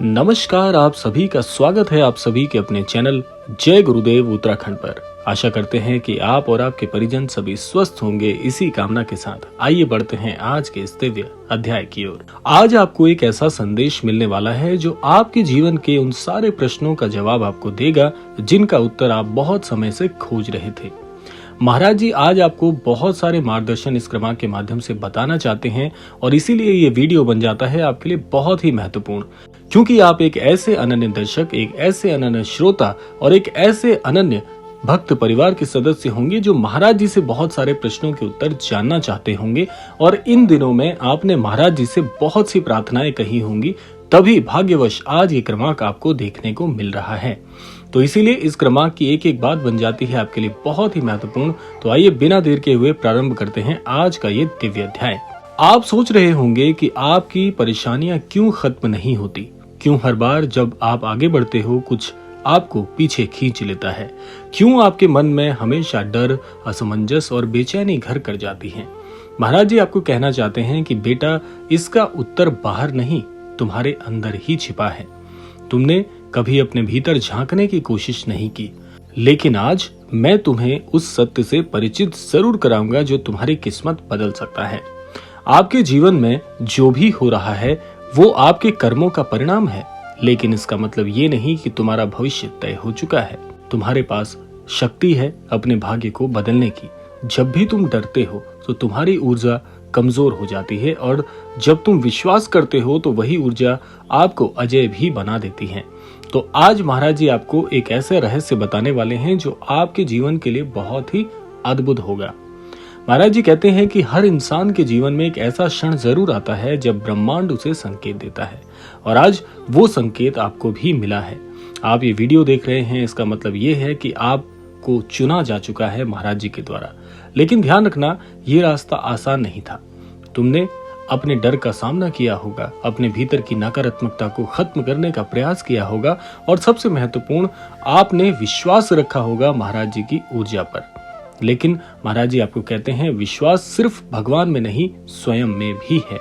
नमस्कार, आप सभी का स्वागत है आप सभी के अपने चैनल जय गुरुदेव उत्तराखंड पर। आशा करते हैं कि आप और आपके परिजन सभी स्वस्थ होंगे। इसी कामना के साथ आइए बढ़ते हैं आज के इस दिव्य अध्याय की ओर। आज आपको एक ऐसा संदेश मिलने वाला है जो आपके जीवन के उन सारे प्रश्नों का जवाब आपको देगा जिनका उत्तर आप बहुत समय से खोज रहे थे। महाराज जी आज आपको बहुत सारे मार्गदर्शन इस क्रम के माध्यम से बताना चाहते हैं और इसीलिए ये वीडियो बन जाता है आपके लिए बहुत ही महत्वपूर्ण, क्योंकि आप एक ऐसे अनन्य दर्शक, एक ऐसे अनन्य श्रोता और एक ऐसे अनन्य भक्त परिवार के सदस्य होंगे जो महाराज जी से बहुत सारे प्रश्नों के उत्तर जानना चाहते होंगे। और इन दिनों में आपने महाराज जी से बहुत सी प्रार्थनाएं कही होंगी, तभी भाग्यवश आज ये क्रमांक आपको देखने को मिल रहा है। तो इसीलिए इस क्रमांक की एक एक बात बन जाती है आपके लिए बहुत ही महत्वपूर्ण। तो आइए बिना देर के हुए प्रारंभ करते हैं आज का ये दिव्य अध्याय। आप सोच रहे होंगे कि आपकी परेशानियां क्यों खत्म नहीं होती, क्यों हर बार जब आप आगे बढ़ते हो कुछ आपको पीछे खींच लेता है, क्यों आपके मन में हमेशा डर, असमंजस और बेचैनी घर कर जाती है। महाराज जी आपको कहना चाहते हैं कि बेटा, इसका उत्तर बाहर नहीं, तुम्हारे अंदर ही छिपा है। तुमने कभी अपने भीतर झांकने की कोशिश नहीं की, लेकिन आज मैं तुम्हें उस सत्य से परिचित जरूर कराऊंगा जो तुम्हारी किस्मत बदल सकता है। आपके जीवन में जो भी हो रहा है वो आपके कर्मों का परिणाम है, लेकिन इसका मतलब ये नहीं कि तुम्हारा भविष्य तय हो चुका है। तुम्हारे पास शक्ति है अपने भाग्य को बदलने की। जब भी तुम डरते हो तो तुम्हारी ऊर्जा कमजोर हो जाती है, और जब तुम विश्वास करते हो तो वही ऊर्जा आपको अजय भी बना देती है। तो आज महाराज जी आपको एक ऐसे रहस्य बताने वाले हैं जो आपके जीवन के लिए बहुत ही अद्भुत होगा। महाराज जी कहते हैं कि हर इंसान के जीवन में एक ऐसा क्षण जरूर आता है जब ब्रह्मांड उसे संकेत देता है, और आज वो संकेत आपको भी मिला है। आप ये वीडियो देख रहे हैं, इसका मतलब ये है कि आपको चुना जा चुका है महाराज जी के द्वारा। लेकिन ध्यान रखना, ये रास्ता आसान नहीं था। तुमने अपने डर का सामना किया होगा, अपने भीतर की नकारात्मकता को खत्म करने का प्रयास किया होगा, और सबसे महत्वपूर्ण, आपने विश्वास रखा होगा महाराज जी की ऊर्जा पर। लेकिन महाराज जी आपको कहते हैं, विश्वास सिर्फ भगवान में नहीं, स्वयं में भी है।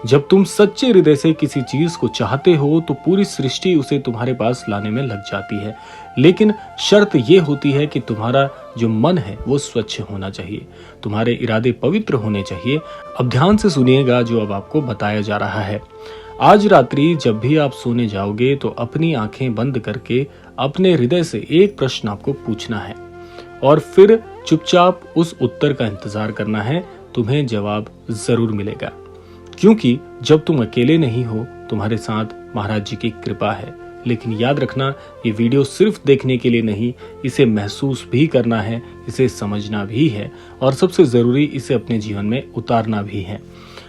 जब तुम सच्चे हृदय से किसी चीज को चाहते हो तो पूरी सृष्टि उसे तुम्हारे पास लाने में लग जाती है। लेकिन शर्त यह होती है कि तुम्हारा जो मन है वो स्वच्छ होना चाहिए, तुम्हारे इरादे पवित्र होने चाहिए। अब ध्यान से सुनिएगा जो अब आपको बताया जा रहा है। आज रात्रि जब भी आप सोने जाओगे तो अपनी आंखें बंद करके अपने हृदय से एक प्रश्न आपको पूछना है, और फिर चुपचाप उस उत्तर का इंतजार करना है। तुम्हें जवाब जरूर मिलेगा, क्योंकि जब तुम अकेले नहीं हो, तुम्हारे साथ महाराज जी की कृपा है। लेकिन याद रखना, ये वीडियो सिर्फ देखने के लिए नहीं, इसे महसूस भी करना है, इसे समझना भी है, और सबसे जरूरी इसे अपने जीवन में उतारना भी है।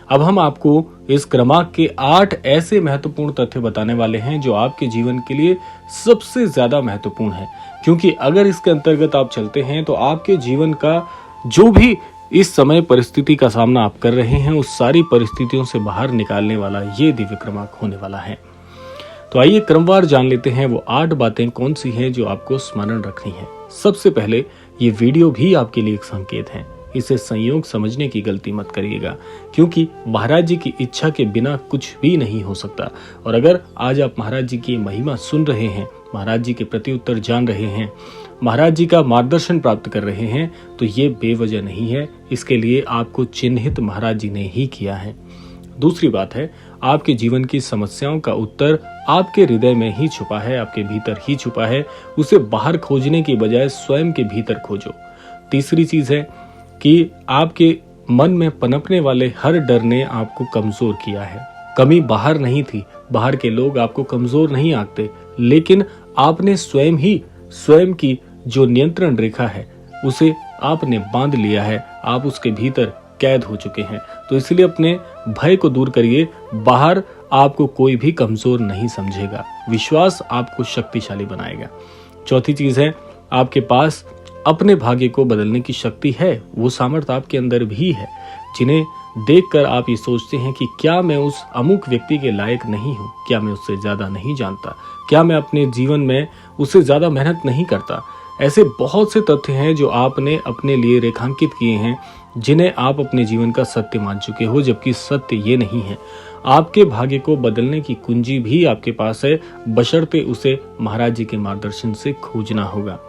अब हम आपको इस क्रमांक के 8 ऐसे महत्वपूर्ण तथ्य बताने वाले हैं जो आपके जीवन के लिए सबसे ज्यादा महत्वपूर्ण है, क्योंकि अगर इसके अंतर्गत आप चलते हैं तो आपके जीवन का जो भी इस समय परिस्थिति का सामना आप कर रहे हैं, उस सारी परिस्थितियों से बाहर निकालने वाला ये दिव्य क्रमांक होने वाला है। तो आइए क्रमवार जान लेते हैं वो 8 बातें कौन सी हैं जो आपको स्मरण रखनी है। सबसे पहले, ये वीडियो भी आपके लिए एक संकेत है। इसे संयोग समझने की गलती मत करिएगा, क्योंकि महाराज जी की इच्छा के बिना कुछ भी नहीं हो सकता। और अगर आज आप महाराज जी की महिमा सुन रहे हैं, महाराज जी के प्रति उत्तर जान रहे हैं, महाराज जी का मार्गदर्शन प्राप्त कर रहे हैं, तो ये बेवजह नहीं है। इसके लिए आपको चिन्हित महाराज जी ने ही किया है। दूसरी बात है, आपके जीवन की समस्याओं का उत्तर आपके हृदय में ही छुपा है, आपके भीतर ही छुपा है। उसे बाहर खोजने की बजाय स्वयं के भीतर खोजो। तीसरी चीज है कि आपके मन में पनपने वाले हर डर ने आपको कमजोर किया है। कमी बाहर नहीं थी, बाहर के लोग आपको कमजोर नहीं आंकते, लेकिन आपने स्वयं की जो नियंत्रण रेखा है उसे आपने बांध लिया है। आप उसके भीतर कैद हो चुके हैं। तो इसलिए अपने भय को दूर करिए। बाहर आपको कोई भी कमजोर नहीं समझेगा, विश्वास आपको शक्तिशाली बनाएगा। चौथी चीज है, आपके पास अपने भाग्य को बदलने की शक्ति है, वो सामर्थ्य आपके अंदर भी है, जिन्हें देखकर आप ये सोचते हैं कि क्या मैं उस अमुक व्यक्ति के लायक नहीं हूँ, क्या मैं उससे ज्यादा नहीं जानता, क्या मैं अपने जीवन में उससे ज्यादा मेहनत नहीं करता। ऐसे बहुत से तथ्य हैं जो आपने अपने लिए रेखांकित किए हैं, जिन्हें आप अपने जीवन का सत्य मान चुके हो, जबकि सत्य ये नहीं है। आपके भाग्य को बदलने की कुंजी भी आपके पास है, बशर्ते उसे महाराज जी के मार्गदर्शन से खोजना होगा।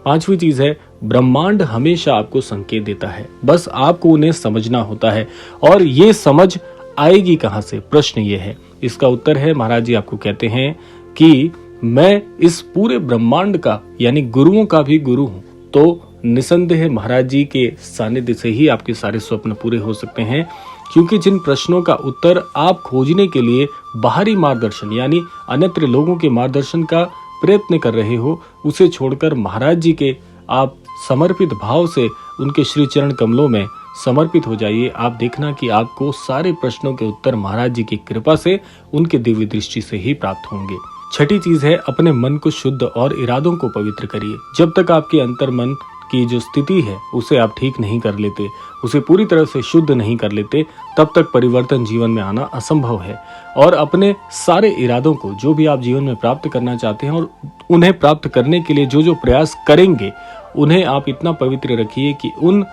पांचवी चीज है, ब्रह्मांड हमेशा आपको संकेत देता है, बस आपको उन्हें समझना होता है। और ये समझ आएगी कहां से, प्रश्न ये है। इसका उत्तर है, महाराज जी आपको कहते हैं कि मैं इस पूरे ब्रह्मांड का यानी गुरुओं का भी गुरु हूं। तो निसंदेह महाराज जी के सानिध्य से ही आपके सारे स्वप्न पूरे हो सकते हैं, क्योंकि जिन प्रश्नों का उत्तर आप खोजने के लिए बाहरी मार्गदर्शन यानी अन्यत्र लोगों के मार्गदर्शन का प्रयत्न कर रहे हो, उसे छोड़कर महाराज जी के आप समर्पित भाव से उनके श्री चरण कमलों में समर्पित हो जाइए। आप देखना कि आपको सारे प्रश्नों के उत्तर महाराज जी की कृपा से, उनके दिव्य दृष्टि से ही प्राप्त होंगे। छठी चीज है, अपने मन को शुद्ध और इरादों को पवित्र करिए। जब तक आपके अंतर मन की जो स्थिति है उसे आप ठीक नहीं कर लेते, उसे पूरी तरह से शुद्ध नहीं कर लेते, तब तक परिवर्तन जीवन में आना असंभव है। और अपने सारे इरादों को, जो भी आप जीवन में प्राप्त करना चाहते हैं और उन्हें प्राप्त करने के लिए जो जो प्रयास करेंगे, उन्हें आप इतना पवित्र रखिए कि उन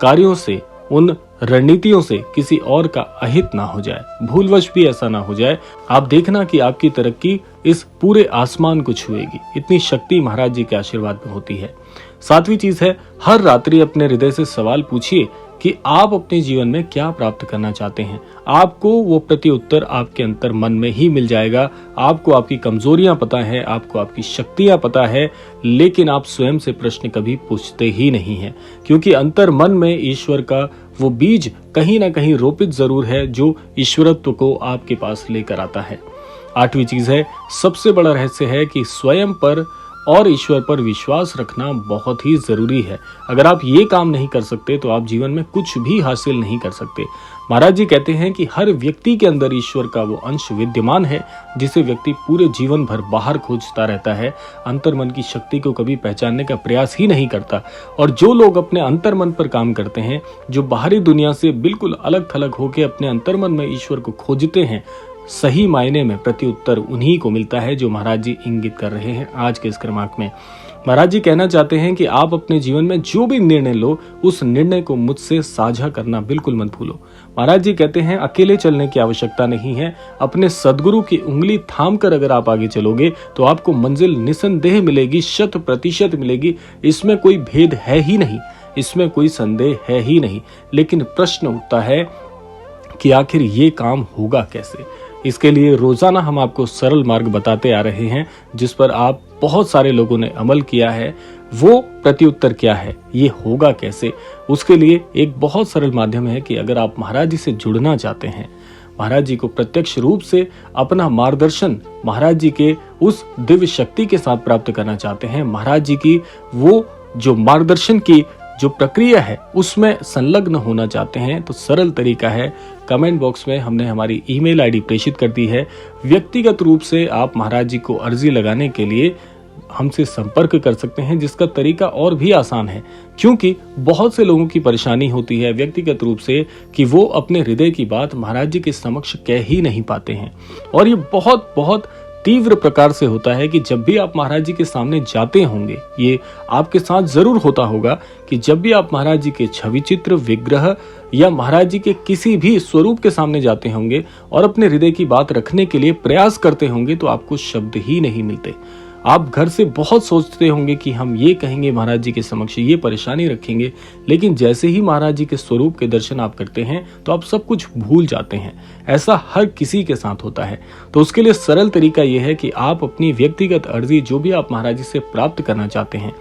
कार्यों से, उन रणनीतियों से किसी और का अहित ना हो जाए, भूलवश भी ऐसा ना हो जाए। आप देखना कि आपकी तरक्की इस पूरे आसमान को छुएगी। इतनी शक्ति महाराज जी के आशीर्वाद में होती है। सातवीं चीज है, हर रात्रि अपने हृदय से सवाल पूछिए कि आप अपने जीवन में क्या प्राप्त करना चाहते हैं। आपको वो प्रति उत्तर आपके अंतर मन में ही मिल जाएगा। आपको आपकी कमजोरियां पता है, आपको आपकी शक्तियां पता है, लेकिन आप स्वयं से प्रश्न कभी पूछते ही नहीं हैं, क्योंकि अंतर मन में ईश्वर का वो बीज कहीं ना कहीं रोपित जरूर है, जो ईश्वरत्व को आपके पास लेकर आता है। आठवीं चीज है, सबसे बड़ा रहस्य है कि स्वयं पर और ईश्वर पर विश्वास रखना बहुत ही जरूरी है। अगर आप ये काम नहीं कर सकते तो आप जीवन में कुछ भी हासिल नहीं कर सकते। महाराज जी कहते हैं कि हर व्यक्ति के अंदर ईश्वर का वो अंश विद्यमान है, जिसे व्यक्ति पूरे जीवन भर बाहर खोजता रहता है, अंतर्मन की शक्ति को कभी पहचानने का प्रयास ही नहीं करता। और जो लोग अपने अंतर्मन पर काम करते हैं, जो बाहरी दुनिया से बिल्कुल अलग थलग होकर अपने अंतर्मन में ईश्वर को खोजते हैं, सही मायने में प्रत्युत्तर उन्हीं को मिलता है, जो महाराज जी इंगित कर रहे हैं आज के इस क्रमांक में। महाराज जी कहना चाहते हैं कि आप अपने जीवन में जो भी निर्णय लो, उस निर्णय को मुझसे साझा करना बिल्कुल मत भूलो। महाराज जी कहते हैं, अकेले चलने की आवश्यकता नहीं है। अपने सदगुरु की उंगली थाम कर अगर आप आगे चलोगे तो आपको मंजिल निसंदेह मिलेगी, 100% मिलेगी। इसमें कोई भेद है ही नहीं, इसमें कोई संदेह है ही नहीं। लेकिन प्रश्न उठता है कि आखिर ये काम होगा कैसे। इसके लिए रोजाना हम आपको सरल मार्ग बताते आ रहे हैं, जिस पर आप बहुत सारे लोगों ने अमल किया है। वो प्रत्युत्तर क्या है, ये होगा कैसे, उसके लिए एक बहुत सरल माध्यम है कि अगर आप महाराज जी से जुड़ना चाहते हैं, महाराज जी को प्रत्यक्ष रूप से अपना मार्गदर्शन महाराज जी के उस दिव्य शक्ति के साथ प्राप्त करना चाहते हैं, महाराज जी की वो जो मार्गदर्शन की जो प्रक्रिया है उसमें संलग्न होना चाहते हैं, तो सरल तरीका है, कमेंट बॉक्स में हमने हमारी ईमेल आईडी प्रेषित कर दी है। व्यक्तिगत रूप से आप महाराज जी को अर्जी लगाने के लिए हमसे संपर्क कर सकते हैं, जिसका तरीका और भी आसान है, क्योंकि बहुत से लोगों की परेशानी होती है व्यक्तिगत रूप से कि वो अपने हृदय की बात महाराज जी के समक्ष कह ही नहीं पाते हैं। और ये बहुत बहुत तीव्र प्रकार से होता है कि जब भी आप महाराज जी के सामने जाते होंगे, ये आपके साथ जरूर होता होगा कि जब भी आप महाराज जी के छवि चित्र, विग्रह या महाराज जी के किसी भी स्वरूप के सामने जाते होंगे और अपने हृदय की बात रखने के लिए प्रयास करते होंगे, तो आपको शब्द ही नहीं मिलते। आप घर से बहुत सोचते होंगे कि हम ये कहेंगे महाराज जी के समक्ष, ये परेशानी रखेंगे, लेकिन जैसे ही महाराज जी के स्वरूप के दर्शन आप करते हैं तो आप सब कुछ भूल जाते हैं। ऐसा हर किसी के साथ होता है। तो उसके लिए सरल तरीका यह है कि आप अपनी व्यक्तिगत अर्जी, जो भी आप महाराज जी से प्राप्त करना चाहते हैं,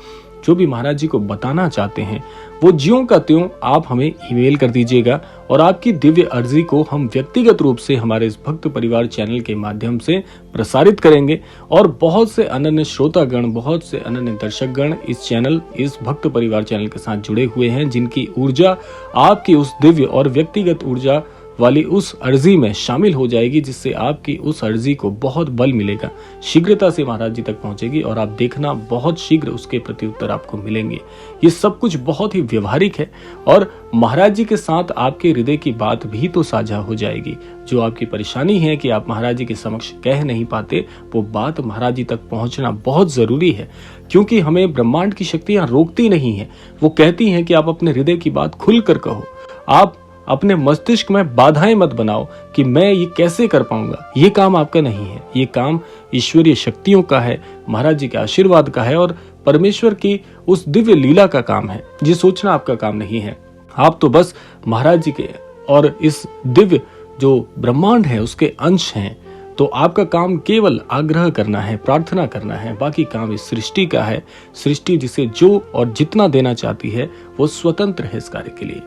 जो भी महाराज जी को बताना चाहते हैं, वो ज्यों का त्यों आप हमें ईमेल कर दीजिएगा और आपकी दिव्य अर्जी को हम व्यक्तिगत रूप से हमारे इस भक्त परिवार चैनल के माध्यम से प्रसारित करेंगे। और बहुत से अनन्य श्रोतागण, बहुत से अनन्य दर्शकगण इस चैनल, इस भक्त परिवार चैनल के साथ जुड़े हुए हैं, जिनकी ऊर्जा आपकी उस दिव्य और व्यक्तिगत ऊर्जा वाली उस अर्जी में शामिल हो जाएगी, जिससे आपकी उस अर्जी को बहुत बल मिलेगा, शीघ्रता से महाराज जी तक पहुंचेगी और आप देखना बहुत शीघ्र उसके प्रति उत्तर आपको मिलेंगे। ये सब कुछ बहुत ही व्यवहारिक है और महाराज जी के साथ आपके हृदय की बात भी तो साझा हो जाएगी। जो आपकी परेशानी है कि आप महाराज जी के समक्ष कह नहीं पाते, वो बात महाराज जी तक पहुंचना बहुत जरूरी है, क्योंकि हमें ब्रह्मांड की शक्तियां रोकती नहीं है। वो कहती हैं कि आप अपने हृदय की बात खुलकर कहो। आप अपने मस्तिष्क में बाधाएं मत बनाओ कि मैं ये कैसे कर पाऊंगा। ये काम आपका नहीं है, ये काम ईश्वरीय शक्तियों का है, महाराज जी के आशीर्वाद का है और परमेश्वर की उस दिव्य लीला का काम है। ये सोचना आपका काम नहीं है। आप तो बस महाराज जी के और इस दिव्य जो ब्रह्मांड है उसके अंश हैं। तो आपका काम केवल आग्रह करना है, प्रार्थना करना है। बाकी काम इस सृष्टि का है। सृष्टि जिसे जो और जितना देना चाहती है वो स्वतंत्र है इस कार्य के लिए।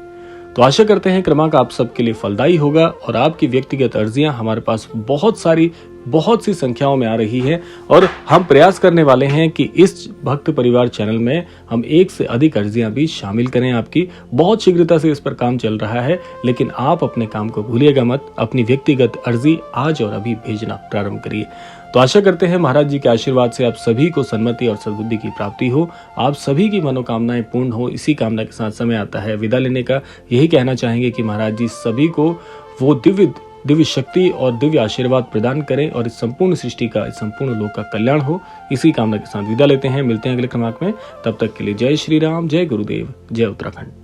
तो आशा करते हैं क्रमांक आप सबके लिए फलदायी होगा और आपकी व्यक्तिगत अर्जियां हमारे पास बहुत सी संख्याओं में आ रही है और हम प्रयास करने वाले हैं कि इस भक्त परिवार चैनल में हम 1 से अधिक अर्जियां भी शामिल करें आपकी। बहुत शीघ्रता से इस पर काम चल रहा है, लेकिन आप अपने काम को भूलिएगा मत। अपनी व्यक्तिगत अर्जी आज और अभी भेजना प्रारंभ करिए। तो आशा करते हैं महाराज जी के आशीर्वाद से आप सभी को सन्मति और सद्बुद्धि की प्राप्ति हो, आप सभी की मनोकामनाएं पूर्ण हो। इसी कामना के साथ समय आता है विदा लेने का। यही कहना चाहेंगे कि महाराज जी सभी को वो दिव्य शक्ति और दिव्य आशीर्वाद प्रदान करें और इस संपूर्ण सृष्टि का, इस संपूर्ण लोक का कल्याण हो। इसी कामना के साथ विदा लेते हैं। मिलते हैं अगले क्रमांक में। तब तक के लिए जय श्री राम, जय गुरुदेव, जय उत्तराखंड।